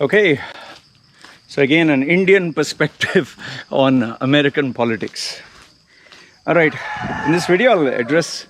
Okay, so again an Indian perspective on American politics. All right, in this video I'll address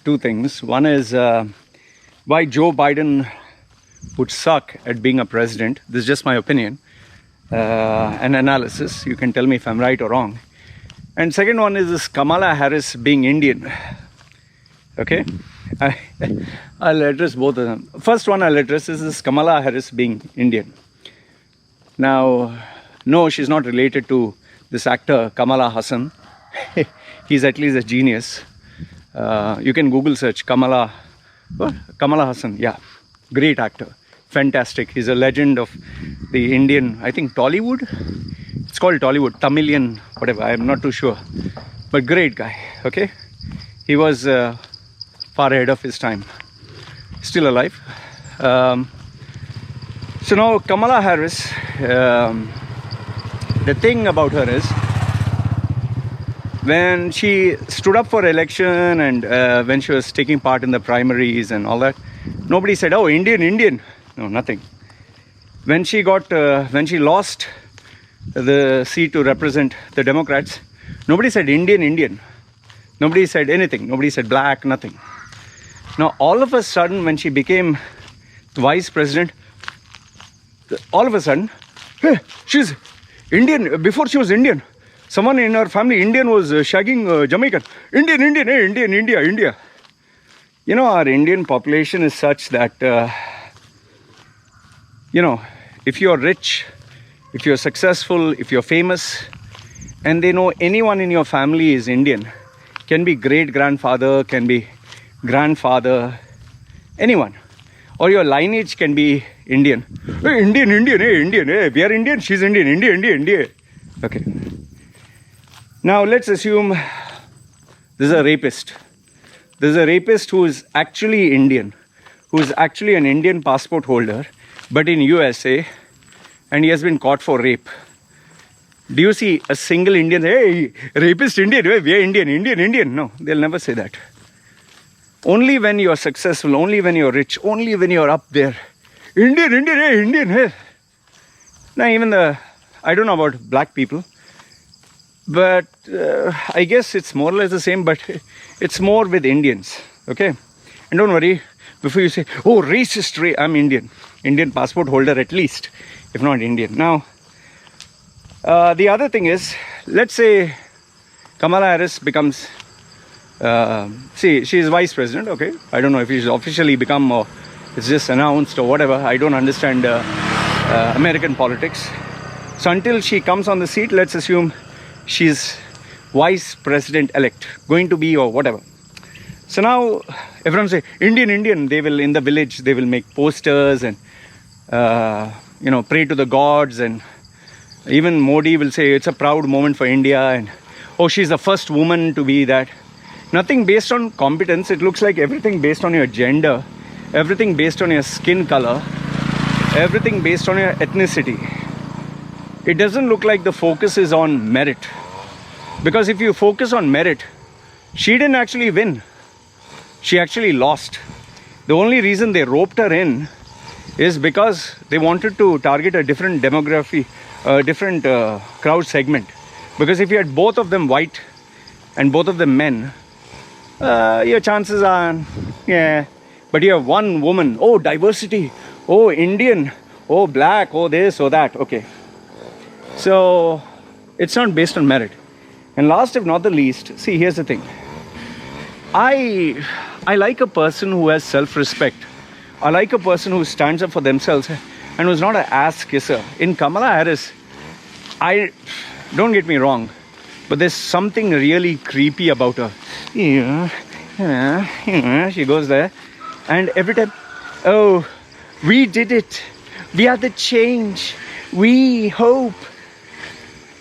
two things. One is why Joe Biden would suck at being a president. This is just my opinion, an analysis. You can tell me if I'm right or wrong. And second one is this Kamala Harris being Indian. Okay, I'll address both of them. First one I'll address is this Kamala Harris being Indian. Now, no, she's not related to this actor Kamala Hassan. He's at least a genius. You can Google search Kamala Hassan. Yeah, great actor, fantastic. He's a legend of the Indian, I think Tollywood. It's called Tollywood, Tamilian, whatever. I'm not too sure, but great guy. Okay, he was far ahead of his time. Still alive. So now Kamala Harris, the thing about her is, when she stood up for election and when she was taking part in the primaries and all that, nobody said, oh, Indian. No, nothing. When she lost the seat to represent the Democrats, nobody said Indian. Nobody said anything. Nobody said black, nothing. Now, all of a sudden, when she became vice president, all of a sudden, hey, she's Indian. Before she was Indian, someone in her family, Indian, was shagging Jamaican. Indian, hey, India. You know, our Indian population is such that, if you're rich, if you're successful, if you're famous, and they know anyone in your family is Indian, can be great-grandfather, can be grandfather, anyone, or your lineage can be Indian. Hey, Indian, hey, we are Indian, she's Indian, India. Okay. Now let's assume this is a rapist. This is a rapist who is actually Indian, who is actually an Indian passport holder, but in USA, and he has been caught for rape. Do you see a single Indian, hey, rapist Indian, hey, we are Indian? No, they'll never say that. Only when you're successful, only when you're rich, only when you're up there. Indian, hey. Now even I don't know about black people, but I guess it's more or less the same, but it's more with Indians, okay? And don't worry, before you say, oh, racist, I'm Indian passport holder at least, if not Indian. Now, the other thing is, let's say Kamala Harris becomes, she's vice president, okay? I don't know if she's officially become or it's just announced or whatever. I don't understand American politics. So until she comes on the seat, let's assume she's vice president elect, going to be or whatever. So now everyone say, Indian, they will, in the village, they will make posters and, pray to the gods, and even Modi will say it's a proud moment for India, and oh, she's the first woman to be that. Nothing based on competence. It looks like everything based on your gender, everything based on your skin color, everything based on your ethnicity. It doesn't look like the focus is on merit. Because if you focus on merit, she didn't actually win. She actually lost. The only reason they roped her in is because they wanted to target a different demography, a different crowd segment. Because if you had both of them white and both of them men, your chances are, yeah. But you have one woman, oh, diversity, oh, Indian, oh, black, oh, this, oh, that, okay. So, it's not based on merit. And last if not the least, see, here's the thing. I like a person who has self-respect. I like a person who stands up for themselves and who's not an ass kisser. In Kamala Harris, don't get me wrong, but there's something really creepy about her. She goes there, and every time, oh, we did it. We are the change. We hope.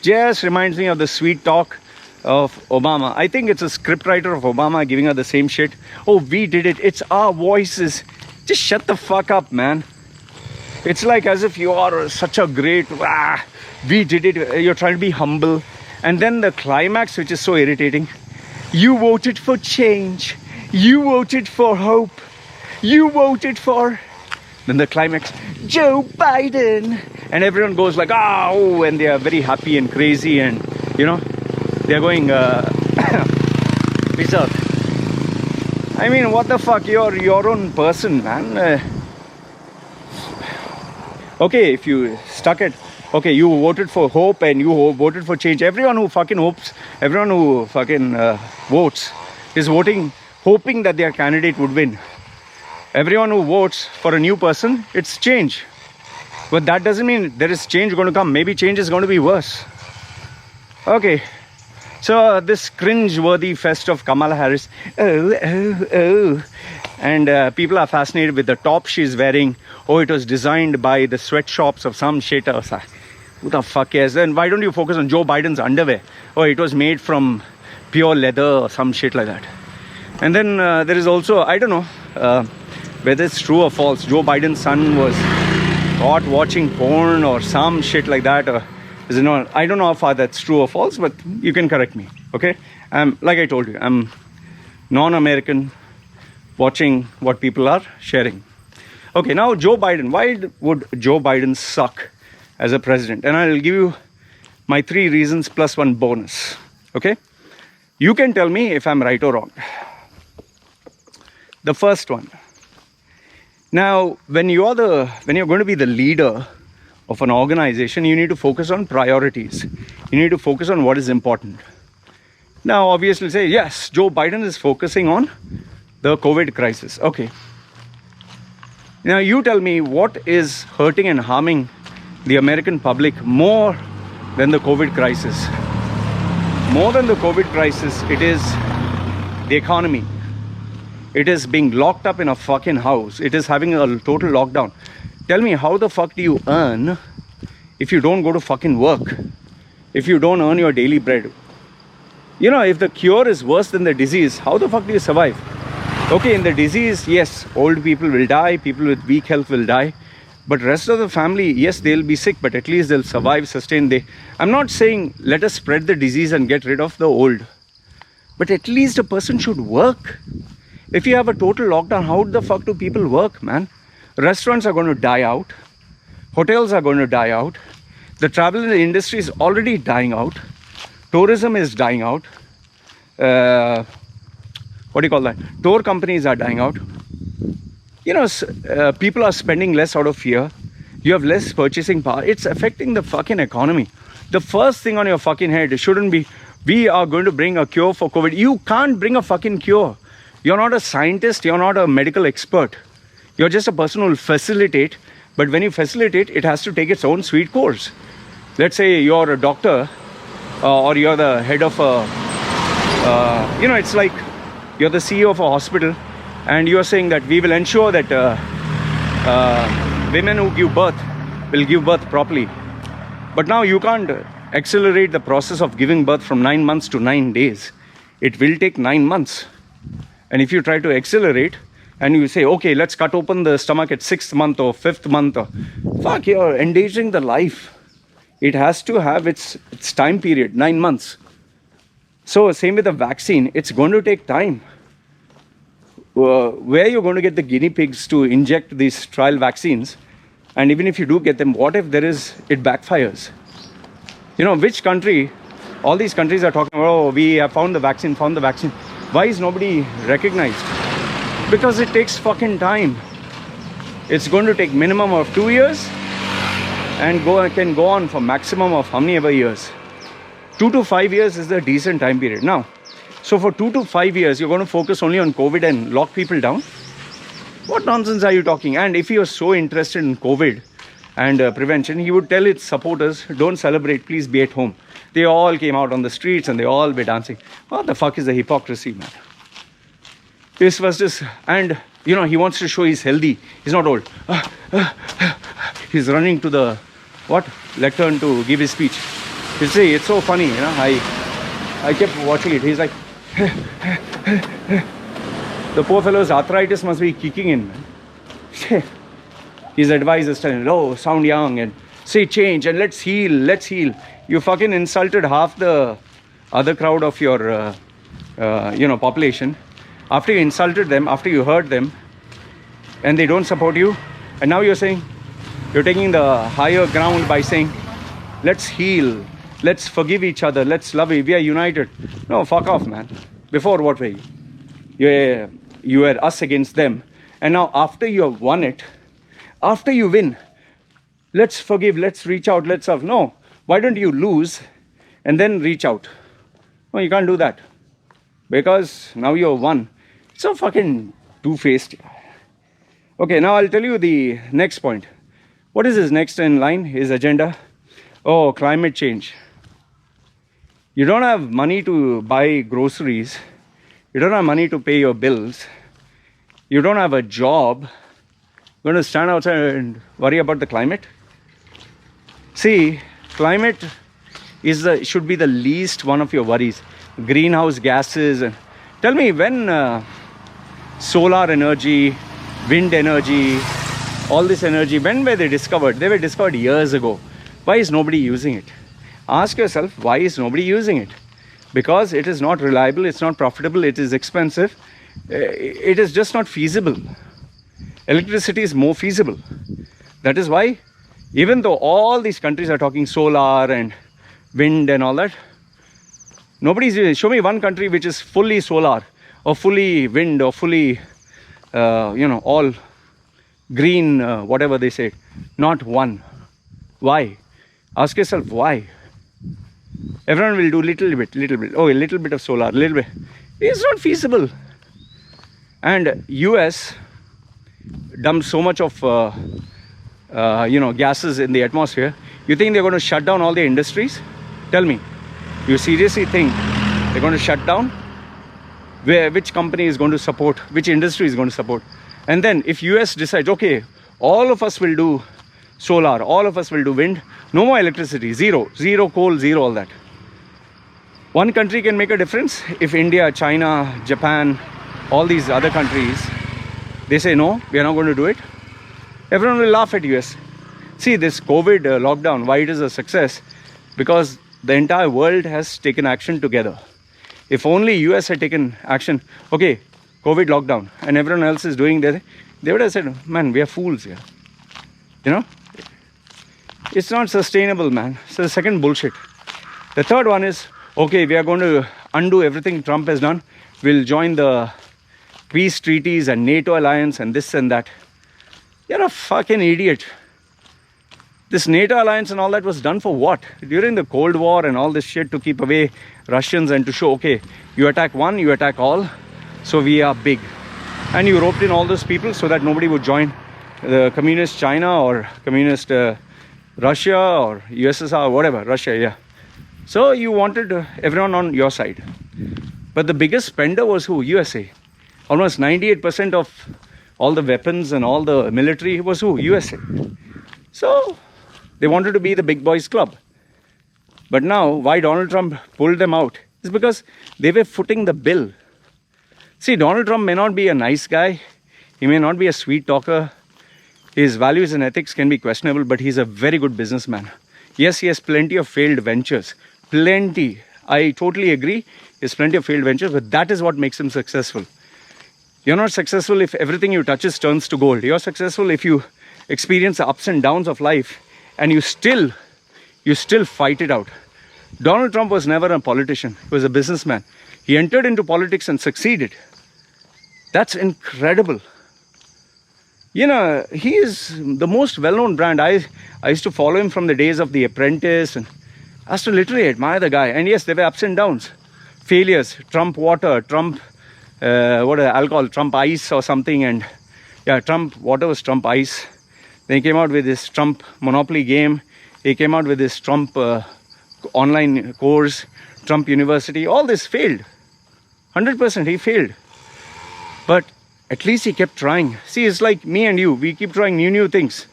Just reminds me of the sweet talk of Obama. I think it's a scriptwriter of Obama giving her the same shit. Oh, we did it. It's our voices. Just shut the fuck up, man. It's like as if you are such a great, we did it. You're trying to be humble. And then the climax, which is so irritating. You voted for change. You voted for hope. You voted for... Then the climax, Joe Biden. And everyone goes like, oh, and they are very happy and crazy. And, you know, they're going, peace out. I mean, what the fuck? You're your own person, man. Okay, if you stuck it, okay, you voted for hope and you voted for change. Everyone who fucking hopes, everyone who fucking votes is voting, hoping that their candidate would win. Everyone who votes for a new person, it's change. But that doesn't mean there is change going to come. Maybe change is going to be worse. Okay. So this cringe-worthy fest of Kamala Harris. Oh. And people are fascinated with the top she's wearing. Oh, it was designed by the sweatshops of some shit. Who the fuck cares? Then why don't you focus on Joe Biden's underwear? Oh, it was made from pure leather or some shit like that. And then there is also, I don't know, whether it's true or false, Joe Biden's son was caught watching porn or some shit like that. Or, is it not? I don't know how far that's true or false, but you can correct me, okay? Like I told you, I'm non-American, watching what people are sharing. Okay, now Joe Biden. Why would Joe Biden suck as a president? And I'll give you my 3 reasons plus 1 bonus, okay? You can tell me if I'm right or wrong. The first one. Now, when you're going to be the leader of an organization, you need to focus on priorities. You need to focus on what is important. Now, obviously say, yes, Joe Biden is focusing on the COVID crisis. Okay. Now, you tell me what is hurting and harming the American public more than the COVID crisis. More than the COVID crisis, it is the economy. It is being locked up in a fucking house. It is having a total lockdown. Tell me, how the fuck do you earn if you don't go to fucking work? If you don't earn your daily bread? You know, if the cure is worse than the disease, how the fuck do you survive? Okay, in the disease, yes, old people will die, people with weak health will die. But rest of the family, yes, they'll be sick, but at least they'll survive, sustain. I'm not saying let us spread the disease and get rid of the old. But at least a person should work. If you have a total lockdown, how the fuck do people work, man? Restaurants are going to die out. Hotels are going to die out. The travel industry is already dying out. Tourism is dying out. What do you call that? Tour companies are dying out. You know, people are spending less out of fear. You have less purchasing power. It's affecting the fucking economy. The first thing on your fucking head shouldn't be, we are going to bring a cure for COVID. You can't bring a fucking cure. You're not a scientist, you're not a medical expert. You're just a person who will facilitate. But when you facilitate, it has to take its own sweet course. Let's say you're a doctor or you're the head of a, you know, it's like you're the CEO of a hospital and you're saying that we will ensure that women who give birth will give birth properly. But now you can't accelerate the process of giving birth from 9 months to 9 days. It will take 9 months. And if you try to accelerate and you say, okay, let's cut open the stomach at 6th month or 5th month, fuck, you're endangering the life. It has to have its time period, 9 months. So same with the vaccine, it's going to take time. Where you're going to get the guinea pigs to inject these trial vaccines, and even if you do get them, what if it backfires? You know, which country, all these countries are talking about, oh, we have found the vaccine. Why is nobody recognized? Because it takes fucking time. It's going to take minimum of 2 years and can go on for maximum of how many ever years. 2 to 5 years is the decent time period. Now, so for 2 to 5 years, you're going to focus only on COVID and lock people down? What nonsense are you talking? And if you're so interested in COVID and prevention, he would tell its supporters, don't celebrate, please be at home. They all came out on the streets and they all were dancing. What the fuck is the hypocrisy, man? This was just, and you know, he wants to show he's healthy. He's not old. He's running to the, lectern to give his speech. You see, it's so funny, you know, I kept watching it. He's like, the poor fellow's arthritis must be kicking in, man. His advisors telling him, oh, sound young and say change and let's heal, let's heal. You fucking insulted half the other crowd of your population. After you insulted them, after you hurt them, and they don't support you, and now you're saying, you're taking the higher ground by saying, let's heal, let's forgive each other, let's love it, we are united. No, fuck off, man. Before, what were you? You were us against them. And now after you have won it, after you win, let's forgive, let's reach out, let's love. No, why don't you lose and then reach out? No, you can't do that. Because now you're won. So fucking two-faced. Okay, now I'll tell you the next point. What is his next in line, his agenda? Oh, climate change. You don't have money to buy groceries. You don't have money to pay your bills. You don't have a job. You're going to stand outside and worry about the climate? See, climate should be the least one of your worries. Greenhouse gases. And tell me, when solar energy, wind energy, all this energy, when were they discovered? They were discovered years ago. Why is nobody using it? Ask yourself, why is nobody using it? Because it is not reliable, it's not profitable, it is expensive, it is just not feasible. Electricity is more feasible. That is why, even though all these countries are talking solar and wind and all that, nobody's using it. Show me one country which is fully solar or fully wind or fully, all green, whatever they say. Not one. Why? Ask yourself why. Everyone will do little bit. Oh, a little bit of solar, a little bit. It's not feasible. And US dumps so much of, gases in the atmosphere. You think they're going to shut down all the industries? Tell me. You seriously think they're going to shut down? Which company is going to support? Which industry is going to support? And then if US decides, okay, all of us will do solar, all of us will do wind, no more electricity, zero coal, zero all that. One country can make a difference. If India, China, Japan, all these other countries, they say no, we are not going to do it, everyone will laugh at US. See, this COVID lockdown, why it is a success? Because the entire world has taken action together. If only US had taken action, okay, COVID lockdown, and everyone else is doing that, they would have said, man, we are fools here. It's not sustainable, man. So the second bullshit. The third one is, okay, we are going to undo everything Trump has done. We'll join the peace treaties and NATO alliance and this and that. You're a fucking idiot. This NATO alliance and all that was done for what? During the Cold War and all this shit, to keep away Russians and to show, okay, you attack one, you attack all, so we are big. And you roped in all those people so that nobody would join the communist China or communist Russia or USSR or whatever, Russia, yeah. So you wanted everyone on your side. But the biggest spender was who? USA. Almost 98% of all the weapons and all the military was who? USA. So they wanted to be the big boys club. But now, why Donald Trump pulled them out is because they were footing the bill. See, Donald Trump may not be a nice guy. He may not be a sweet talker. His values and ethics can be questionable, but he's a very good businessman. Yes, he has plenty of failed ventures. Plenty. I totally agree. He has plenty of failed ventures, but that is what makes him successful. You're not successful if everything you touches turns to gold. You're successful if you experience the ups and downs of life and you still fight it out. Donald Trump was never a politician. He was a businessman. He entered into politics and succeeded. That's incredible. He is the most well-known brand. I used to follow him from the days of The Apprentice, and I used to literally admire the guy. And yes, there were ups and downs, failures. Trump water, Trump alcohol, Trump ice or something, and yeah, Trump water was Trump ice. Then he came out with this Trump Monopoly game. He came out with this Trump online course, Trump University. All this failed. 100% he failed. But at least he kept trying. See, it's like me and you. We keep trying new things.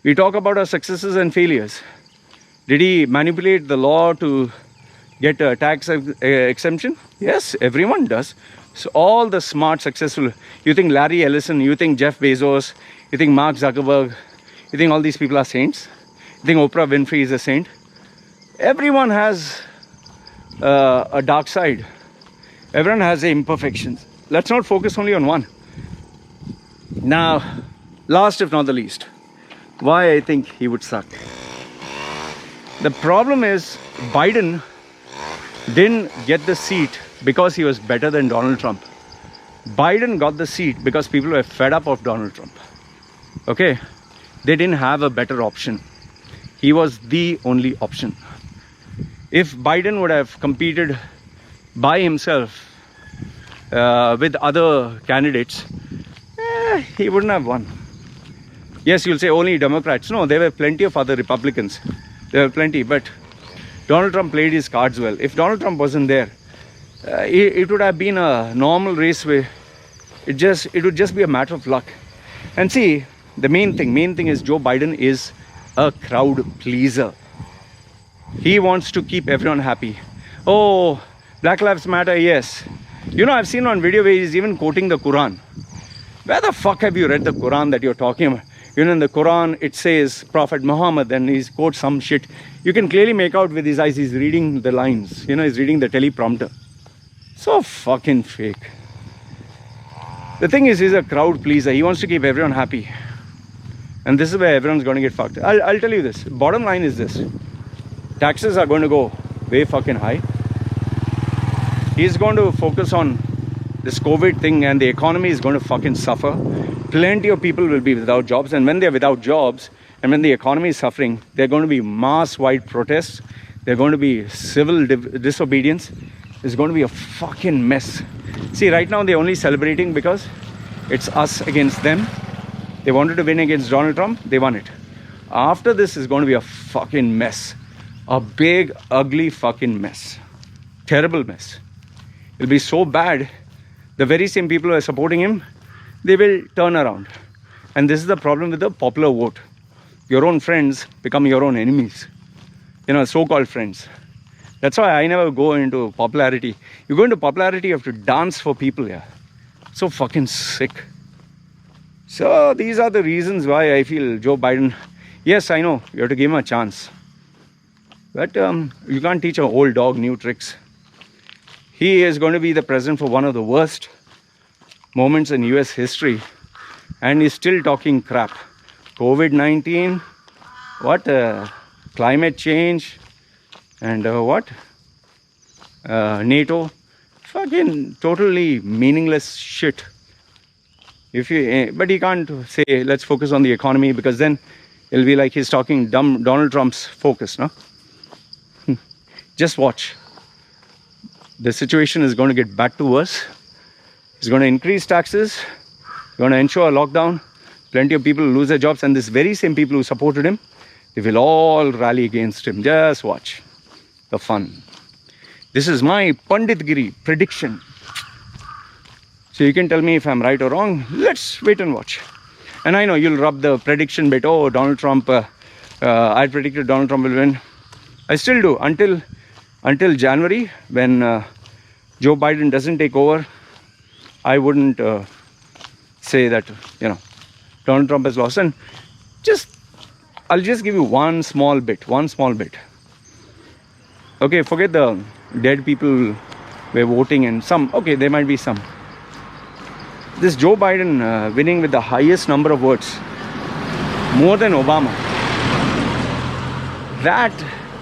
We talk about our successes and failures. Did he manipulate the law to get a tax exemption? Yes, everyone does. So all the smart, successful, you think Larry Ellison, you think Jeff Bezos, you think Mark Zuckerberg, you think all these people are saints? I think Oprah Winfrey is a saint. Everyone has a dark side. Everyone has their imperfections. Let's not focus only on one. Now, last if not the least, why I think he would suck. The problem is Biden didn't get the seat because he was better than Donald Trump. Biden got the seat because people were fed up of Donald Trump. Okay? They didn't have a better option. He was the only option. If Biden would have competed by himself with other candidates, he wouldn't have won. Yes, you'll say only Democrats. No, there were plenty of other Republicans. There were plenty, but Donald Trump played his cards well. If Donald Trump wasn't there, it would have been a normal race where it would just be a matter of luck. And see, the main thing is Joe Biden is a crowd pleaser. He wants to keep everyone happy. Oh, Black Lives Matter, yes. You know, I've seen one video where he's even quoting the Quran. Where the fuck have you read the Quran that you're talking about? You know, in the Quran, it says Prophet Muhammad, and he quotes some shit. You can clearly make out with his eyes, he's reading the lines. You know, he's reading the teleprompter. So fucking fake. The thing is, he's a crowd pleaser. He wants to keep everyone happy. And this is where everyone's going to get fucked. I'll tell you this. Bottom line is this. Taxes are going to go way fucking high. He's going to focus on this COVID thing, and the economy is going to fucking suffer. Plenty of people will be without jobs, and when they're without jobs and when the economy is suffering, there are going to be mass-wide protests. There are going to be civil disobedience. It's going to be a fucking mess. See, right now they're only celebrating because it's us against them. They wanted to win against Donald Trump. They won it. After this is going to be a fucking mess. A big, ugly fucking mess. Terrible mess. It'll be so bad. The very same people who are supporting him, they will turn around. And this is the problem with the popular vote. Your own friends become your own enemies. You know, so-called friends. That's why I never go into popularity. You go into popularity, you have to dance for people here. So fucking sick. So these are the reasons why I feel Joe Biden, yes, I know, you have to give him a chance. But you can't teach an old dog new tricks. He is going to be the president for one of the worst moments in US history. And he's still talking crap. COVID-19, what? Climate change, and what? NATO. Fucking totally meaningless shit. But he can't say, let's focus on the economy, because then it'll be like he's talking Donald Trump's focus, no? Just watch. The situation is going to get back to worse. He's going to increase taxes. He's going to ensure a lockdown. Plenty of people will lose their jobs. And this very same people who supported him, they will all rally against him. Just watch the fun. This is my Panditgiri prediction. So you can tell me if I'm right or wrong. Let's wait and watch. And I know you'll rub the prediction bit. Oh, Donald Trump, I predicted Donald Trump will win. I still do until January, when Joe Biden doesn't take over. I wouldn't say that, you know, Donald Trump has lost. And I'll just give you one small bit. Okay, forget the dead people were voting and some. Okay, there might be some. This Joe Biden winning with the highest number of votes, more than Obama.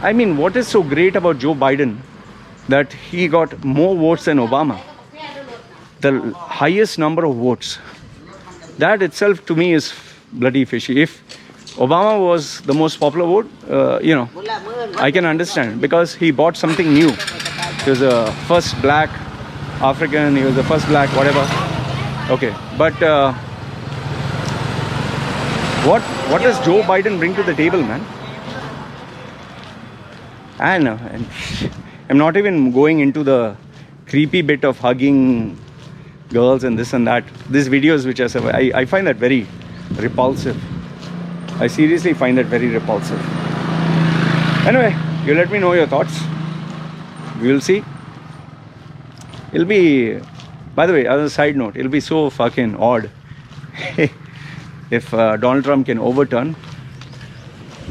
I mean, what is so great about Joe Biden that he got more votes than Obama? The highest number of votes. That itself to me is bloody fishy. If Obama was the most popular vote, you know, I can understand, because he bought something new. He was the first black African, he was the first black whatever. Okay, but what does Joe Biden bring to the table, man? And I'm not even going into the creepy bit of hugging girls and this and that. These videos which I find that very repulsive. I seriously find that very repulsive. Anyway, you let me know your thoughts. We will see. It'll be, by the way, as a side note, it'll be so fucking odd if Donald Trump can overturn,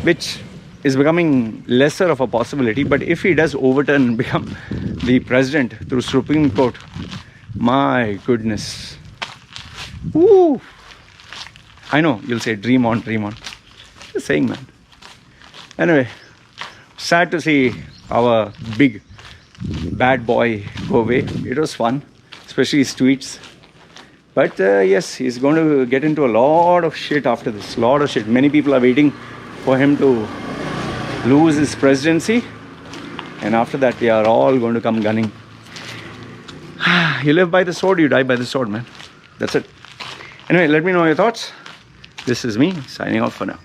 which is becoming lesser of a possibility. But if he does overturn and become the president through Supreme Court, my goodness. Woo! I know you'll say dream on, dream on. Just saying, man. Anyway, sad to see our big bad boy go away. It was fun, especially his tweets. But yes, he's going to get into a lot of shit after this. Lot of shit. Many people are waiting for him to lose his presidency, and after that they are all going to come gunning. You live by the sword, you die by the sword, man. That's it. Anyway, let me know your thoughts. This is me signing off for now.